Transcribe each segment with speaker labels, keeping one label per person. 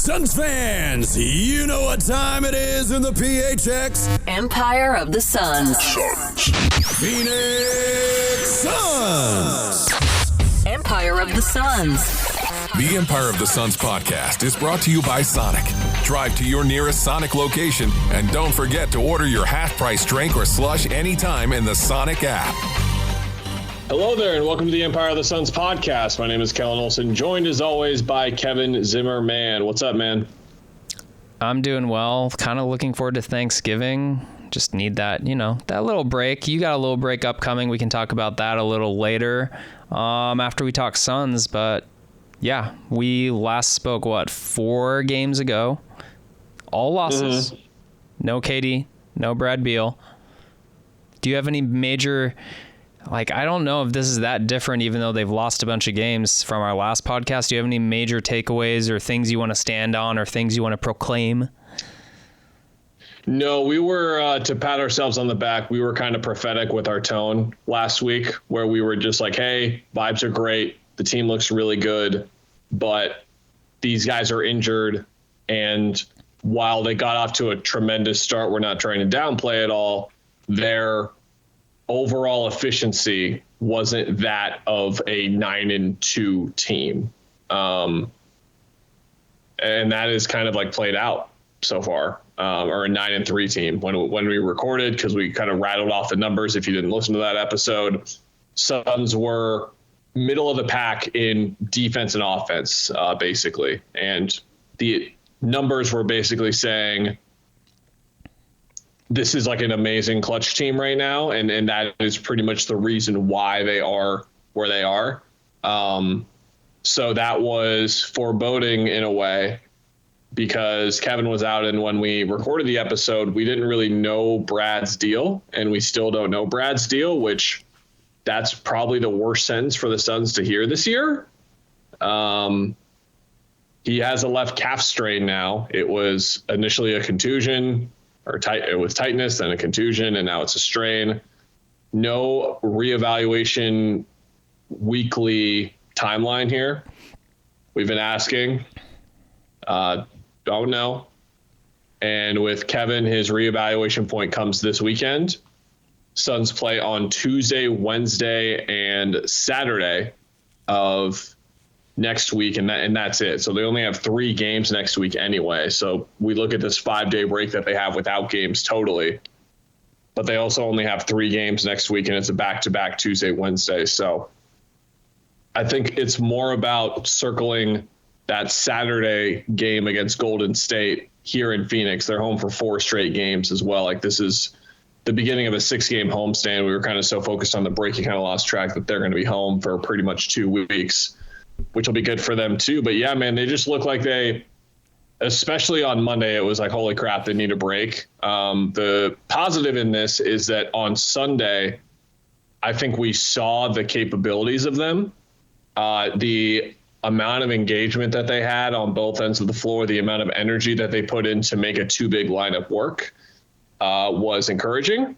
Speaker 1: Suns fans, you know what time it is in the PHX.
Speaker 2: Empire of the Suns.
Speaker 1: Phoenix Suns.
Speaker 2: Empire of the Suns.
Speaker 3: The Empire of the Suns podcast is brought to you by Sonic. Drive to your nearest Sonic location and don't forget to order your half-price drink or slush anytime in the Sonic app.
Speaker 4: Hello there, and welcome to the Empire of the Suns podcast. My name is Kellen Olson, joined as always by Kevin Zimmerman. What's up, man?
Speaker 5: I'm doing well. Kind of looking forward to Thanksgiving. Just need that, that little break. You got a little break upcoming. We can talk about that a little later after we talk Suns. But yeah, we last spoke, 4 games ago? All losses. Mm-hmm. No KD, no Brad Beal. Do you have any major... I don't know if this is that different, even though they've lost a bunch of games from our last podcast. Do you have any major takeaways or things you want to stand on or things you want to proclaim?
Speaker 4: No, we were, to pat ourselves on the back, we were kind of prophetic with our tone last week, where we were just like, hey, vibes are great. The team looks really good, but these guys are injured. And while they got off to a tremendous start, we're not trying to downplay it all. Their overall efficiency wasn't that of a 9-2 team. And that is kind of played out so far, or a 9-3 team when we recorded, because we kind of rattled off the numbers. If you didn't listen to that episode, Suns were middle of the pack in defense and offense, basically. And the numbers were basically saying, this is an amazing clutch team right now. And that is pretty much the reason why they are where they are. So that was foreboding in a way, because Kevin was out. And when we recorded the episode, we didn't really know Brad's deal, and we still don't know Brad's deal, which that's probably the worst sentence for the Suns to hear this year. He has a left calf strain now. It was initially a contusion, or it was tightness, then a contusion, and now it's a strain. No reevaluation weekly timeline here. We've been asking. Don't know. And with Kevin, his reevaluation point comes this weekend. Suns play on Tuesday, Wednesday, and Saturday of next week, and that's it. So they only have 3 games next week anyway. So we look at this 5-day break that they have without games totally, but they also only have 3 games next week, and it's a back-to-back Tuesday, Wednesday. So I think it's more about circling that Saturday game against Golden State here in Phoenix. They're home for 4 straight games as well. This is the beginning of a 6-game homestand. We were kind of so focused on the break, you kind of lost track that they're going to be home for pretty much 2 weeks, which will be good for them too. But yeah, man, they just look like they, especially on Monday, it was holy crap, they need a break. The positive in this is that on Sunday, I think we saw the capabilities of them. The amount of engagement that they had on both ends of the floor, the amount of energy that they put in to make a 2-big lineup work was encouraging.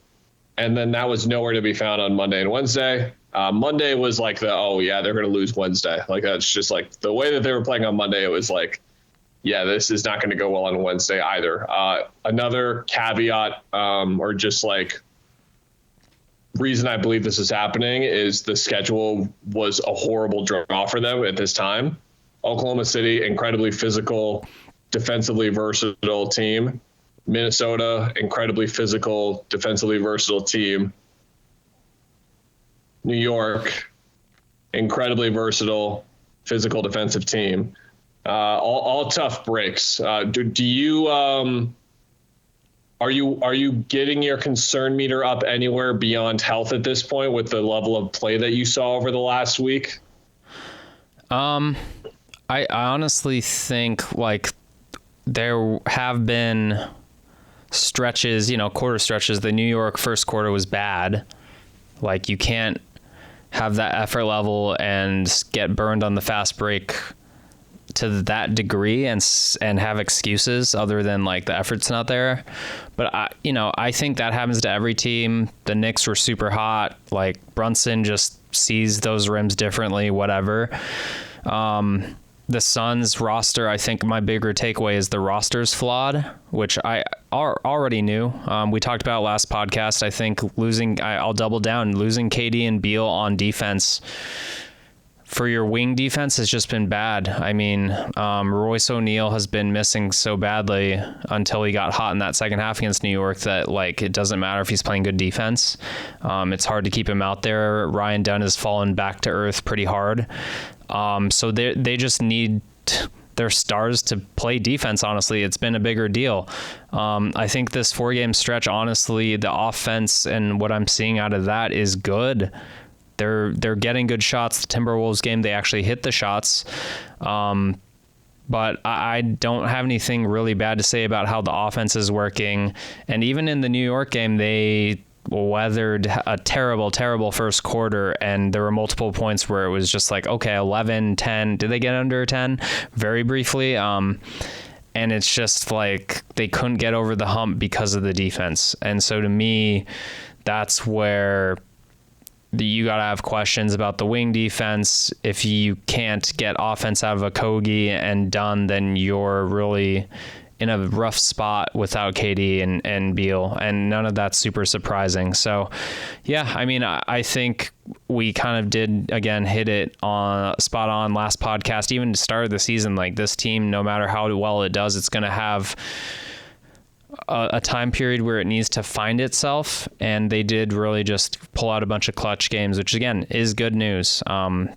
Speaker 4: And then that was nowhere to be found on Monday and Wednesday. Monday was they're going to lose Wednesday. That's just the way that they were playing on Monday. It was this is not going to go well on Wednesday either. Another caveat, or just reason I believe this is happening, is the schedule was a horrible draw for them at this time. Oklahoma City, incredibly physical, defensively versatile team. Minnesota, incredibly physical, defensively versatile team. New York, incredibly versatile, physical defensive team. All tough breaks. Do you are you getting your concern meter up anywhere beyond health at this point with the level of play that you saw over the last week?
Speaker 5: I honestly think there have been stretches, quarter stretches. The New York first quarter was bad. You can't have that effort level and get burned on the fast break to that degree and have excuses other than the effort's not there. But I think that happens to every team. The Knicks were super hot. Brunson just sees those rims differently, whatever. the Suns roster, I think my bigger takeaway is the roster's flawed, which I already knew. We talked about last podcast. I think I'll double down, losing KD and Beal on defense for your wing defense has just been bad. I mean, Royce O'Neal has been missing so badly until he got hot in that second half against New York that, like, it doesn't matter if he's playing good defense. It's hard to keep him out there. Ryan Dunn has fallen back to earth pretty hard. So they just need their stars to play defense. Honestly, it's been a bigger deal. I think this 4-game stretch, honestly, the offense and what I'm seeing out of that is good. They're getting good shots. The Timberwolves game, they actually hit the shots. But I don't have anything really bad to say about how the offense is working. And even in the New York game, they weathered a terrible first quarter, and there were multiple points where it was just like, okay, 11, 10. Did they get under 10? Very briefly. And it's just like they couldn't get over the hump because of the defense. And so to me, that's where you got to have questions about the wing defense. If you can't get offense out of Okogie and Dunn, then you're really in a rough spot without KD and Beal, and none of that's super surprising. So, yeah, I mean, I think we kind of did, again, hit it on spot on last podcast. Even to start of the season, like, this team, no matter how well it does, it's going to have a time period where it needs to find itself, and they did really just pull out a bunch of clutch games, which again is good news.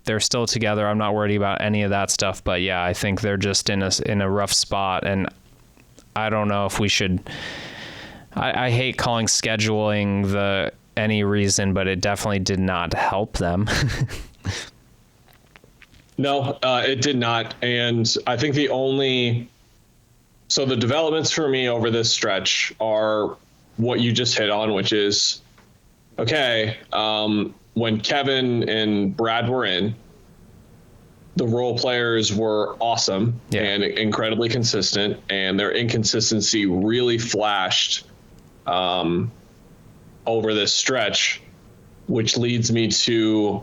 Speaker 5: They're still together. I'm not worried about any of that stuff, but yeah, I think they're just in a rough spot, and I don't know if we should. I hate calling scheduling any reason, but it definitely did not help them.
Speaker 4: No, it did not, and I think So the developments for me over this stretch are what you just hit on, which is, okay, when Kevin and Brad were in, the role players were awesome and incredibly consistent, and their inconsistency really flashed over this stretch, which leads me to,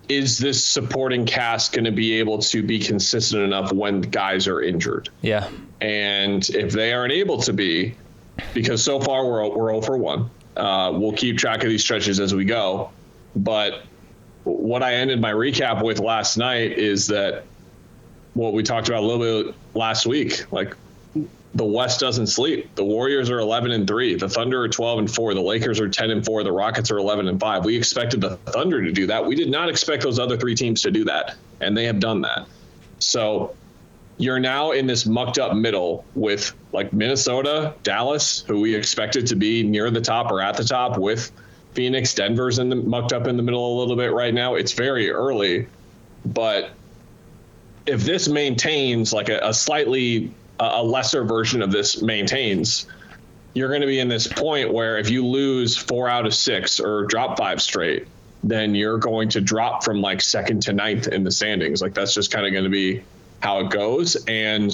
Speaker 4: is this supporting cast going to be able to be consistent enough when guys are injured? Yeah. And if they aren't able to be, because so far we're 0 for 1, we'll keep track of these stretches as we go. But what I ended my recap with last night is that what we talked about a little bit last week, like, the West doesn't sleep. The Warriors are 11-3. The Thunder are 12-4. The Lakers are 10-4. The Rockets are 11-5. We expected the Thunder to do that. We did not expect those other 3 teams to do that, and they have done that. So you're now in this mucked up middle with, like, Minnesota, Dallas, who we expected to be near the top or at the top, with Phoenix. Denver's mucked up in the middle a little bit right now. It's very early, but if this maintains, like a slightly a lesser version of this maintains, you're going to be in this point where if you lose 4 out of 6 or drop 5 straight, then you're going to drop from, like, 2nd to 9th in the standings. Like, that's just kind of going to be how it goes. And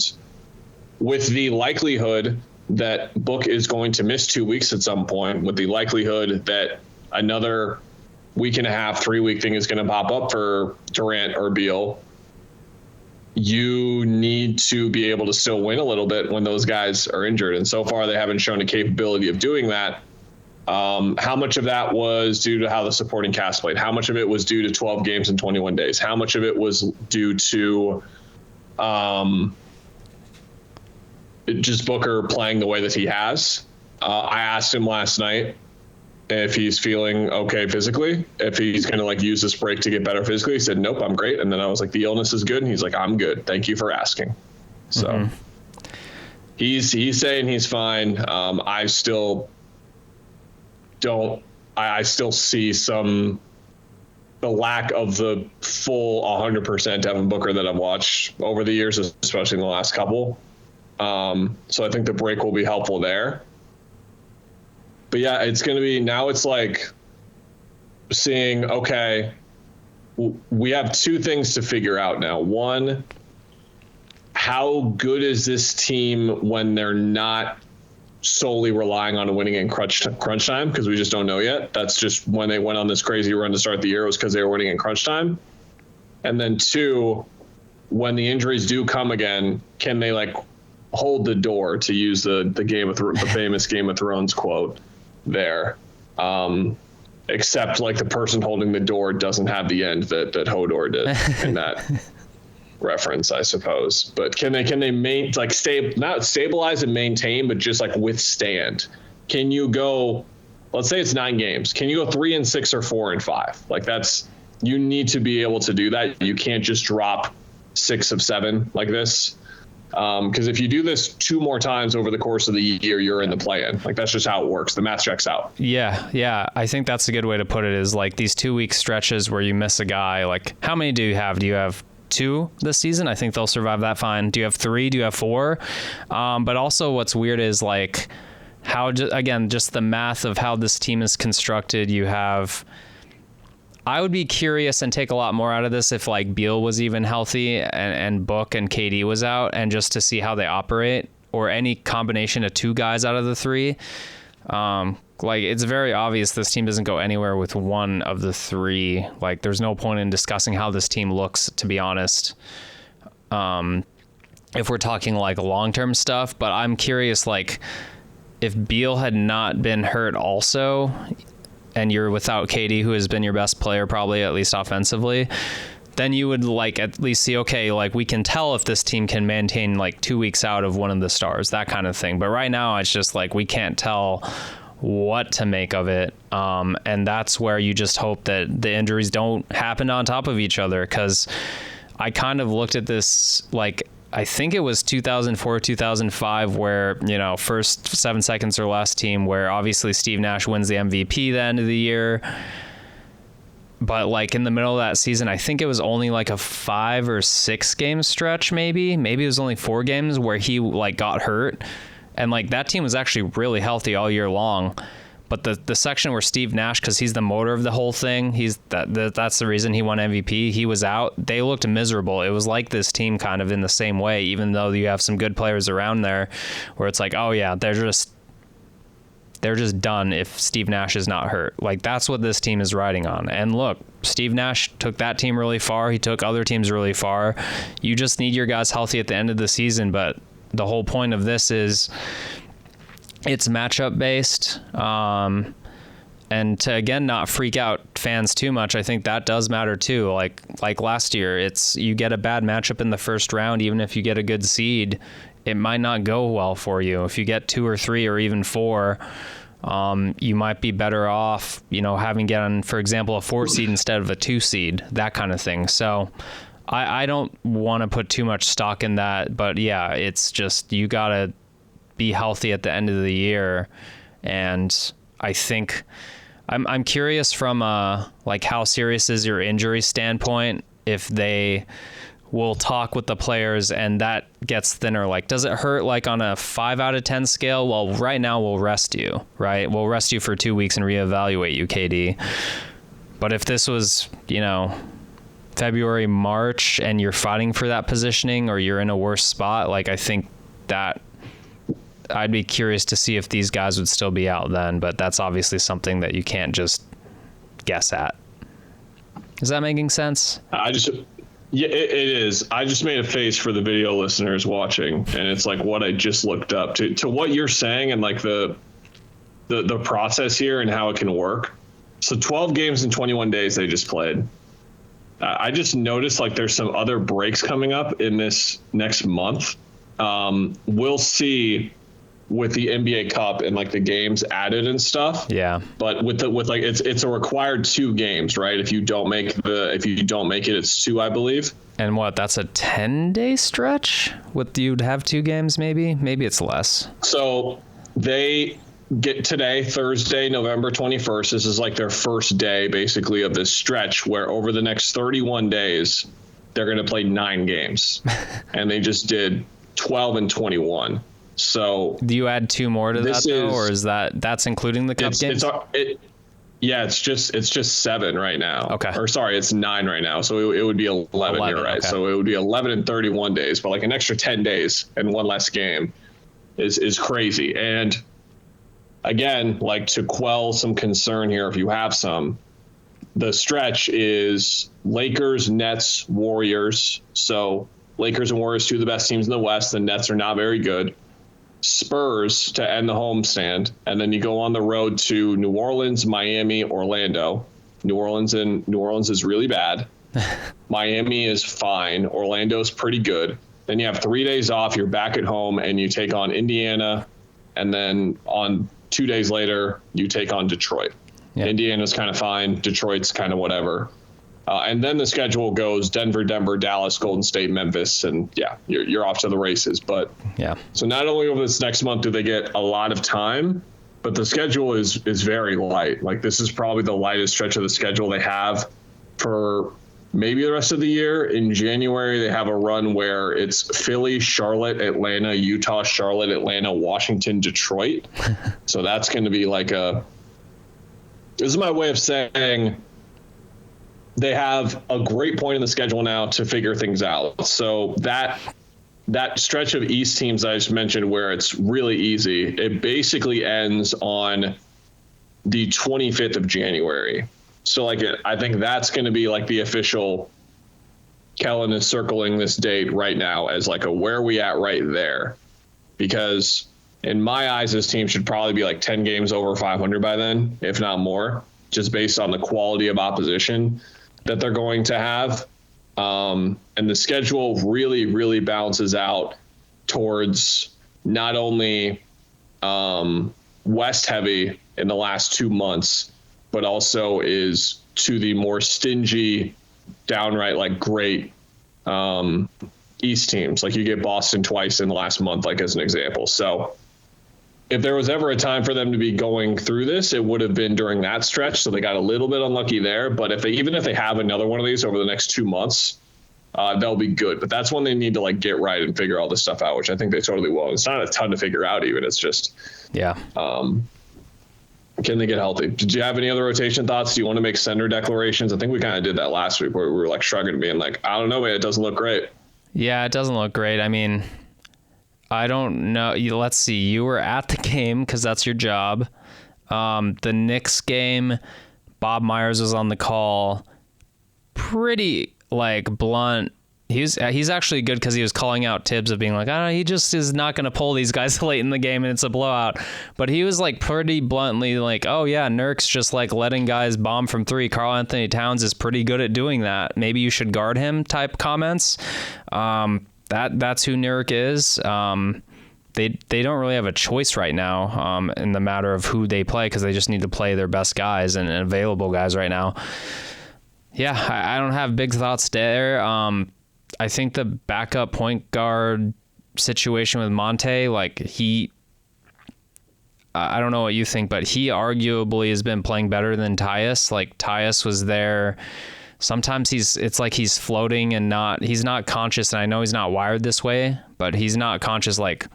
Speaker 4: with the likelihood that Book is going to miss 2 weeks at some point, with the likelihood that another week and a half, 3-week thing is going to pop up for Durant or Beal, you need to be able to still win a little bit when those guys are injured. And so far, they haven't shown a capability of doing that. How much of that was due to how the supporting cast played? How much of it was due to 12 games in 21 days? How much of it was due to just Booker playing the way that he has? I asked him last night if he's feeling okay physically, if he's going to, like, use this break to get better physically. He said, nope, I'm great. And then I was like, the illness is good. And he's like, I'm good. Thank you for asking. So he's saying he's fine. I still see the lack of the full 100% Devin Booker that I've watched over the years, especially in the last couple. So I think the break will be helpful there. But yeah, it's going to be, now it's like seeing, okay, we have 2 things to figure out now. One, how good is this team when they're not solely relying on winning in crunch time? Because we just don't know yet. That's just when they went on this crazy run to start the year, was because they were winning in crunch time. And then 2, when the injuries do come again, can they like hold the door, to use the famous Game of Thrones quote there? Except like the person holding the door doesn't have the end that Hodor did in that reference, I suppose. But can they not stabilize and maintain, but just like withstand? Can you go, let's say it's 9 games. Can you go 3-6 or 4-5? Like you need to be able to do that. You can't just drop 6 of 7 like this. Because if you do this 2 more times over the course of the year, you're in the play-in. Like that's just how it works. The math checks out.
Speaker 5: Yeah. I think that's a good way to put it, is like these 2-week stretches where you miss a guy. Like how many do you have? Do you have 2 this season? I think they'll survive that fine. Do you have 3? Do you have 4? But also what's weird is like how, just the math of how this team is constructed. You have, I would be curious and take a lot more out of this if like Beal was even healthy and Book and KD was out, and just to see how they operate, or any combination of 2 guys out of the 3. Like it's very obvious this team doesn't go anywhere with one of the 3. Like there's no point in discussing how this team looks, to be honest. If we're talking like long-term stuff, but I'm curious, like if Beal had not been hurt also, and you're without KD, who has been your best player probably, at least offensively, then you would like at least see, okay, like we can tell if this team can maintain like 2 weeks out of one of the stars, that kind of thing. But right now it's just like we can't tell what to make of it. And that's where you just hope that the injuries don't happen on top of each other, because I kind of looked at this like, I think it was 2004, 2005, where, first 7 seconds or less team, where obviously Steve Nash wins the MVP the end of the year. But like in the middle of that season, I think it was only like a 5 or 6 game stretch, maybe it was only 4 games where he like got hurt. And like that team was actually really healthy all year long. But the section where Steve Nash, because he's the motor of the whole thing, that's the reason he won MVP, he was out. They looked miserable. It was like this team kind of in the same way, even though you have some good players around there, where it's like, oh yeah, they're just done if Steve Nash is not hurt. Like that's what this team is riding on. And look, Steve Nash took that team really far. He took other teams really far. You just need your guys healthy at the end of the season. But the whole point of this is, it's matchup based, and to again not freak out fans too much. I think that does matter too. Like last year, it's you get a bad matchup in the first round, even if you get a good seed, it might not go well for you. If you get 2 or 3 or even 4, you might be better off, having gotten, for example, a 4 seed instead of a 2 seed, that kind of thing. So I don't want to put too much stock in that, but yeah, it's just you gotta be healthy at the end of the year. And I think I'm curious from like how serious is your injury standpoint, if they will talk with the players and that gets thinner. Like, does it hurt like on a 5 out of 10 scale? Well, right now we'll rest you, right? We'll rest you for 2 weeks and reevaluate you, KD. But if this was, February, March, and you're fighting for that positioning, or you're in a worse spot, like I think that I'd be curious to see if these guys would still be out then, but that's obviously something that you can't just guess at. Is that making sense?
Speaker 4: Yeah, it is. I just made a face for the video listeners watching, and it's like what I just looked up to what you're saying, and like the process here and how it can work. So 12 games in 21 days they just played. I just noticed like there's some other breaks coming up in this next month. We'll see with the NBA Cup and like the games added and stuff.
Speaker 5: Yeah.
Speaker 4: But with like it's a required 2 games, right? If you don't make it, it's 2, I believe.
Speaker 5: And what? That's a 10-day stretch? You'd have 2 games, maybe? Maybe it's less.
Speaker 4: So they get today, Thursday, November 21st. This is like their first day, basically, of this stretch where over the next 31 days they're going to play 9 games, and they just did 12 and 21. So
Speaker 5: do you add 2 more to that though, or is that's including the cup games?
Speaker 4: It's just 7 right now.
Speaker 5: Okay.
Speaker 4: Or sorry, it's 9 right now. So it would be 11. You're right. Okay. So it would be 11 and 31 days, but like an extra 10 days and 1 less game is crazy. And again, like to quell some concern here, if you have some, the stretch is Lakers, Nets, Warriors. So Lakers and Warriors, two of the best teams in the West. The Nets are not very good. Spurs to end the homestand, and then you go on the road to New Orleans, Miami, Orlando. New Orleans is really bad. Miami is fine. Orlando's pretty good. Then you have 3 days off. You're back at home, and you take on Indiana, and then on 2 days later, you take on Detroit. Yeah. Indiana's kind of fine. Detroit's kind of whatever. And then the schedule goes Denver, Dallas, Golden State, Memphis, and yeah, you're off to the races. But yeah, so not only over this next month do they get a lot of time, but the schedule is very light. Like, this is probably the lightest stretch of the schedule they have for maybe the rest of the year. In January, they have a run where it's Philly, Charlotte, Atlanta, Utah, Charlotte, Atlanta, Washington, Detroit. So that's going to be like this is my way of saying they have a great point in the schedule now to figure things out. So that stretch of East teams I just mentioned where it's really easy, it basically ends on the 25th of January. So like I think that's going to be like the official. Kellen is circling this date right now as like a where are we at right there, because in my eyes this team should probably be like 10 games over 500 by then, if not more, just based on the quality of opposition that they're going to have. And the schedule really, really balances out towards not only West heavy in the last 2 months, but also is to the more stingy, downright like great East teams. Like you get Boston twice in the last month, like as an example. So if there was ever a time for them to be going through this, it would have been during that stretch. So they got a little bit unlucky there. But even if they have another one of these over the next 2 months, they'll be good. But that's when they need to like get right and figure all this stuff out, which I think they totally will. It's not a ton to figure out even. It's just, can they get healthy? Did you have any other rotation thoughts? Do you want to make sender declarations? I think we kind of did that last week where we were like shrugging and being like, I don't know, man, it doesn't look great.
Speaker 5: Yeah, it doesn't look great. I mean, I don't know. Let's see. You were at the game because that's your job. The Knicks game, Bob Myers was on the call. Pretty like blunt. He's actually good because he was calling out Tibbs of being like, I don't know, he just is not going to pull these guys late in the game and it's a blowout. But he was like pretty bluntly like, oh yeah, Nurk's just like letting guys bomb from three. Karl Anthony Towns is pretty good at doing that. Maybe you should guard him type comments. That's who Nurk is. They don't really have a choice right now in the matter of who they play because they just need to play their best guys and available guys right now. Yeah, I don't have big thoughts there. I think the backup point guard situation with Monte, like I don't know what you think, but he arguably has been playing better than Tyus. Like Tyus was there. Sometimes it's like he's floating and he's not conscious. And I know he's not wired this way, but he's not conscious. Like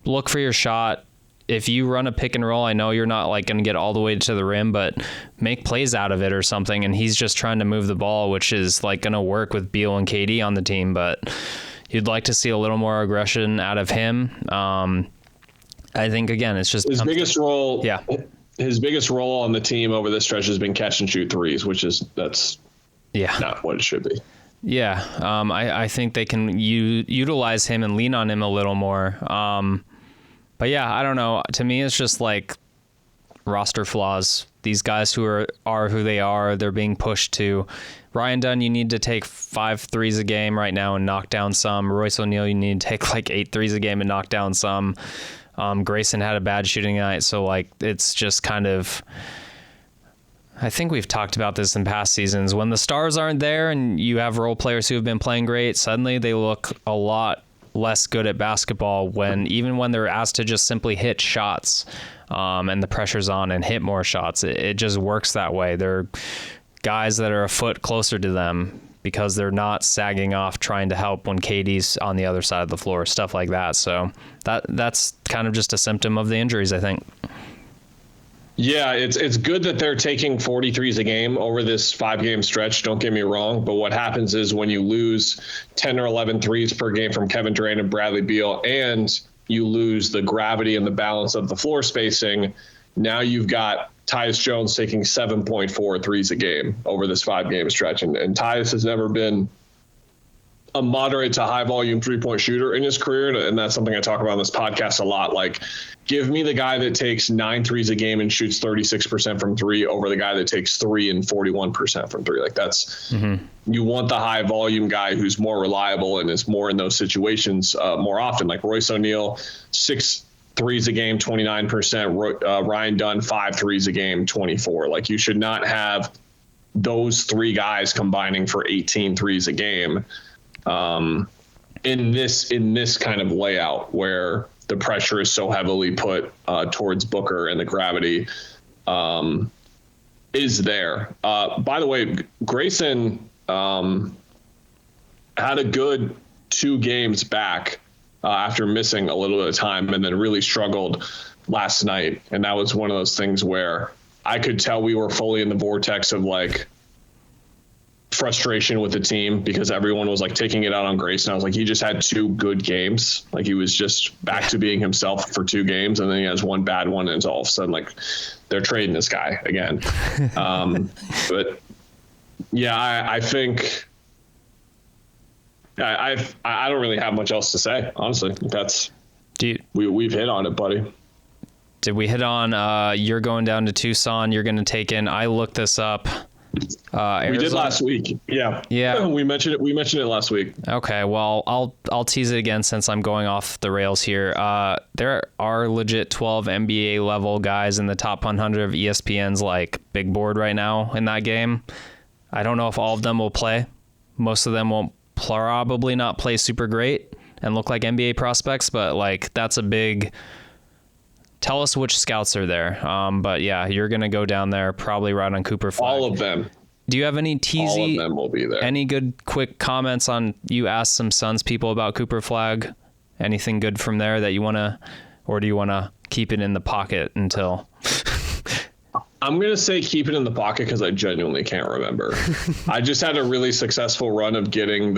Speaker 5: look for your shot. If you run a pick and roll, I know you're not like going to get all the way to the rim, but make plays out of it or something. And he's just trying to move the ball, which is like going to work with Beal and KD on the team, but you'd like to see a little more aggression out of him. I think again, it's just
Speaker 4: his biggest role. Yeah. His biggest role on the team over this stretch has been catch and shoot threes, that's not what it should be.
Speaker 5: Yeah. I think they can utilize him and lean on him a little more. But yeah, I don't know. To me, it's just like roster flaws. These guys who are who they are, they're being pushed to. Ryan Dunn, you need to take 5 threes a game right now and knock down some. Royce O'Neal, you need to take like 8 threes a game and knock down some. Grayson had a bad shooting night, so like it's just kind of. I think we've talked about this in past seasons. When the stars aren't there and you have role players who have been playing great, suddenly they look a lot less good at basketball even when they're asked to just simply hit shots and the pressure's on and hit more shots. It just works that way. They're guys that are a foot closer to them because they're not sagging off trying to help when KD's on the other side of the floor, stuff like that. So that's kind of just a symptom of the injuries, I think.
Speaker 4: Yeah, it's good that they're taking 43s a game over this 5-game stretch. Don't get me wrong. But what happens is when you lose 10 or 11 threes per game from Kevin Durant and Bradley Beal, and you lose the gravity and the balance of the floor spacing, Now you've got Tyus Jones taking 7.4 threes a game over this 5-game stretch. And Tyus has never been a moderate to high volume 3-point shooter in his career. And that's something I talk about on this podcast a lot. Like, give me the guy that takes 9 threes a game and shoots 36% from 3 over the guy that takes 3 and 41% from 3. Like, that's, you want the high volume guy who's more reliable and is more in those situations more often. Like Royce O'Neal, 6 threes a game, 29%. Ryan Dunn, 5 threes a game, 24. Like, you should not have those 3 guys combining for 18 threes a game in this kind of layout where the pressure is so heavily put towards Booker and the gravity is there. By the way, Grayson had a good 2 games back after missing a little bit of time, and then really struggled last night. And that was one of those things where I could tell we were fully in the vortex of like frustration with the team because everyone was like taking it out on Grayson. I was like, he just had 2 good games. Like, he was just back to being himself for 2 games, and then he has 1 bad one, and it's all of a sudden like they're trading this guy again. But yeah, I think I don't really have much else to say, honestly. That's we've hit on it, buddy.
Speaker 5: Did we hit on you're going down to Tucson? You're going to take in. I looked this up.
Speaker 4: We did last week. Yeah. We mentioned it last week.
Speaker 5: Okay. Well, I'll tease it again since I'm going off the rails here. There are legit 12 NBA level guys in the top 100 of ESPN's like big board right now in that game. I don't know if all of them will play. Most of them won't probably not play super great and look like NBA prospects, but like that's a big. Tell us which scouts are there. But yeah, you're going to go down there, probably right on Cooper Flag.
Speaker 4: All of them.
Speaker 5: Do you have any teasy?
Speaker 4: All of them will be there.
Speaker 5: Any good quick comments on, you asked some Suns people about Cooper Flag? Anything good from there that you want to, or do you want to keep it in the pocket until?
Speaker 4: I'm going to say keep it in the pocket because I genuinely can't remember. I just had a really successful run of getting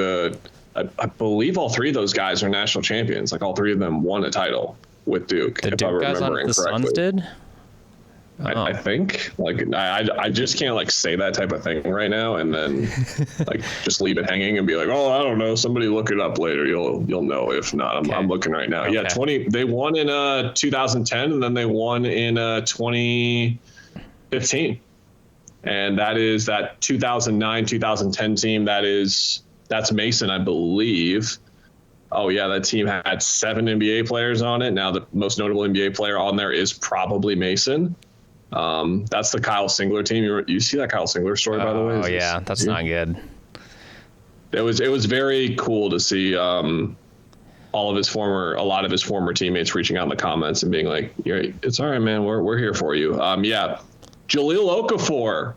Speaker 4: I believe all 3 of those guys are national champions. Like, all 3 of them won a title with Duke.
Speaker 5: The Duke guys on the Suns did?
Speaker 4: I think. Like, I just can't like say that type of thing right now and then like just leave it hanging and be like, oh, I don't know. Somebody look it up later. You'll know. If not, I'm looking right now. Okay. Yeah, they won in 2010 and then they won in 2015. And that is that 2009-2010 team. That's Mason, I believe. Oh, yeah, that team had 7 NBA players on it. Now the most notable NBA player on there is probably Mason. That's the Kyle Singler team. You see that Kyle Singler story, by the way?
Speaker 5: Oh, yeah, that's not good.
Speaker 4: It was very cool to see a lot of his former teammates reaching out in the comments and being like, it's all right, man, we're here for you. Yeah, Jahlil Okafor,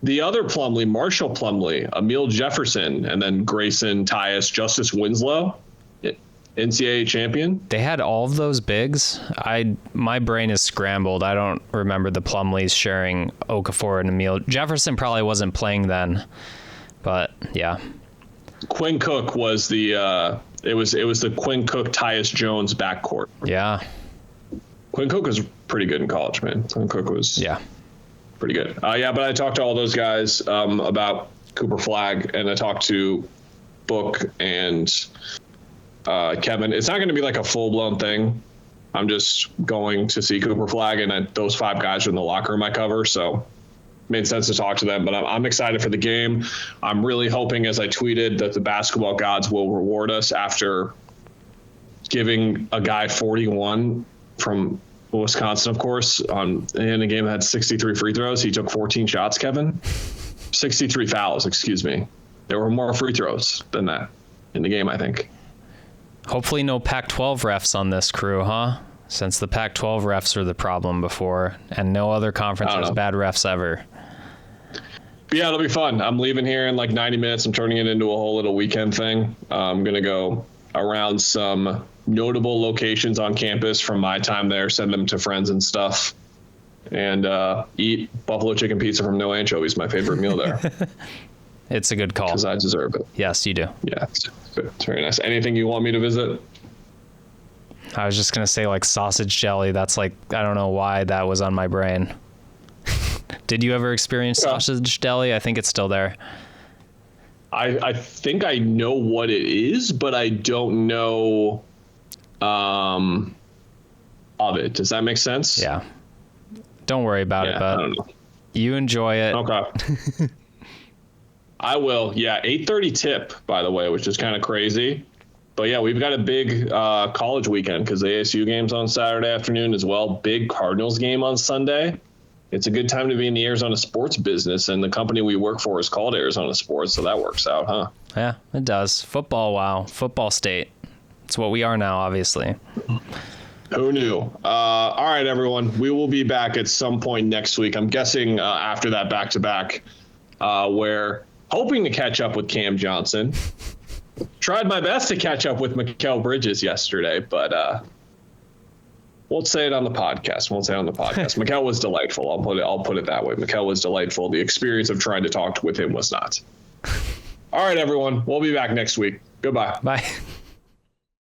Speaker 4: the other Plumlee, Marshall Plumlee, Emil Jefferson, and then Grayson, Tyus, Justice Winslow, NCAA champion.
Speaker 5: They had all of those bigs. My brain is scrambled. I don't remember the Plumlees sharing Okafor and Emil. Jefferson probably wasn't playing then, but yeah.
Speaker 4: Quinn Cook was the it was the Quinn Cook Tyus Jones backcourt.
Speaker 5: Yeah.
Speaker 4: Quinn Cook was pretty good in college, man. Quinn Cook was pretty good. Yeah, but I talked to all those guys about Cooper Flag, and I talked to Book and Kevin. It's not going to be like a full-blown thing. I'm just going to see Cooper Flag, and those 5 guys are in the locker room I cover, so it made sense to talk to them. But I'm excited for the game. I'm really hoping, as I tweeted, that the basketball gods will reward us after giving a guy 41 from Wisconsin, of course, in a game that had 63 free throws. He took 14 shots, Kevin. 63 fouls, excuse me. There were more free throws than that in the game, I think.
Speaker 5: Hopefully no Pac-12 refs on this crew, huh? Since the Pac-12 refs were the problem before, and no other conference has bad refs ever.
Speaker 4: But yeah, it'll be fun. I'm leaving here in like 90 minutes. I'm turning it into a whole little weekend thing. I'm going to go around some notable locations on campus from my time there, send them to friends and stuff, and eat buffalo chicken pizza from No Anchovies, my favorite meal there.
Speaker 5: It's a good call.
Speaker 4: Because I deserve it.
Speaker 5: Yes, you do.
Speaker 4: Yeah, it's very nice. Anything you want me to visit?
Speaker 5: I was just going to say like sausage jelly. That's like, I don't know why that was on my brain. Did you ever experience sausage deli? I think it's still there.
Speaker 4: I think I know what it is, but I don't know of it. Does that make sense?
Speaker 5: Yeah. Don't worry about it, but
Speaker 4: I don't know.
Speaker 5: You enjoy it.
Speaker 4: Okay. I will. Yeah, 8:30 tip, by the way, which is kind of crazy. But yeah, we've got a big college weekend because the ASU game's on Saturday afternoon as well. Big Cardinals game on Sunday. It's a good time to be in the Arizona sports business, and the company we work for is called Arizona Sports, so that works out, huh?
Speaker 5: Yeah, it does. Football, wow. Football state. It's what we are now, obviously.
Speaker 4: Who knew? All right, everyone. We will be back at some point next week. I'm guessing after that back-to-back, where hoping to catch up with Cam Johnson. Tried my best to catch up with Mikal Bridges yesterday, but won't say it on the podcast. Mikal was delightful. I'll put it that way. Mikal was delightful. The experience of trying to talk with him was not. All right, everyone. We'll be back next week. Goodbye.
Speaker 5: Bye.